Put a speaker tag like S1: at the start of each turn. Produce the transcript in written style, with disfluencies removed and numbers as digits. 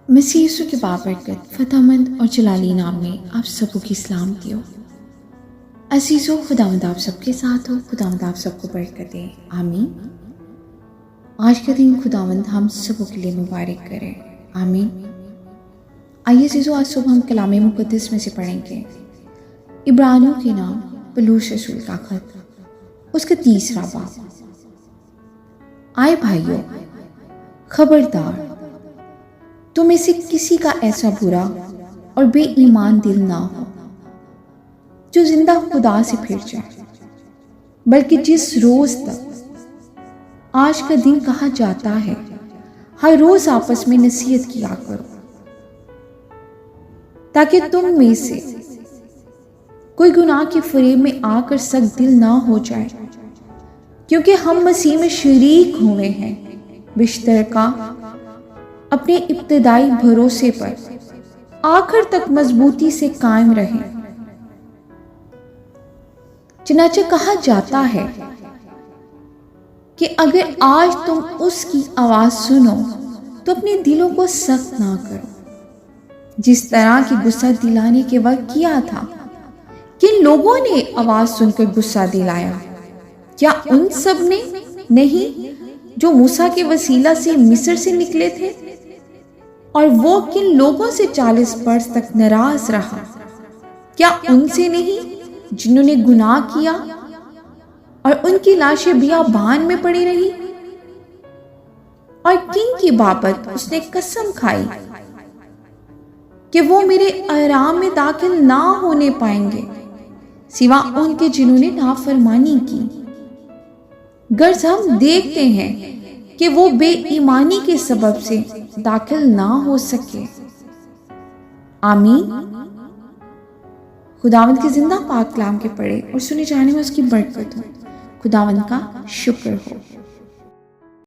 S1: مسیح یسوع کی بابرکت فتح مند اور جلالی نام میں آپ سبوں کی سلامتی ہو۔ عزیزو، خداوند آپ سب کے ساتھ ہو، خداوند آپ سب کو برکت دے، آمین۔ آج کا دن خداوند ہم سبوں کے لیے مبارک کرے، آمین۔ آئیے عزیزو، آج صبح ہم کلام مقدس میں سے پڑھیں گے عبرانیوں کے نام پولس رسول کا خط، اس کا 3 باب۔ آئے بھائیو، خبردار، تم میں سے کسی کا ایسا برا اور بے ایمان دل نہ ہو جو زندہ خدا سے پھر جائے، بلکہ جس روز تک آج کا دن کہا جاتا ہے ہر روز آپس میں نصیحت کیا کرو، تاکہ تم میں سے کوئی گناہ کے فریب میں آ کر سخت دل نہ ہو جائے، کیونکہ ہم مسیح میں شریک ہوئے ہیں بشترکہ اپنے ابتدائی بھروسے پر آخر تک مضبوطی سے قائم رہیں۔ چنانچہ کہا جاتا ہے کہ اگر آج تم اس کی آواز سنو تو اپنے دلوں کو سخت نہ کرو، جس طرح کی غصہ دلانے کے وقت کیا تھا۔ کن لوگوں نے آواز سن کر غصہ دلایا؟ کیا ان سب نے نہیں جو موسیٰ کے وسیلہ سے مصر سے نکلے تھے؟ اور وہ کن لوگوں سے 40 برس تک ناراض رہا؟ کیا ان سے نہیں جنہوں نے گناہ کیا اور ان کی لاشیں بیابان میں پڑی رہی؟ اور کن کی بابت اس نے قسم کھائی کہ وہ میرے احرام میں داخل نہ ہونے پائیں گے سوا ان کے جنہوں نے نافرمانی کی۔ غرض ہم دیکھتے ہیں کہ وہ بے ایمانی کے سبب سے داخل نہ ہو سکے، آمین۔ خداوند کے زندہ پاک کلام کے پڑھے اور سنے جانے میں اس کی برکت ہو۔ خداوند کا شکر ہو۔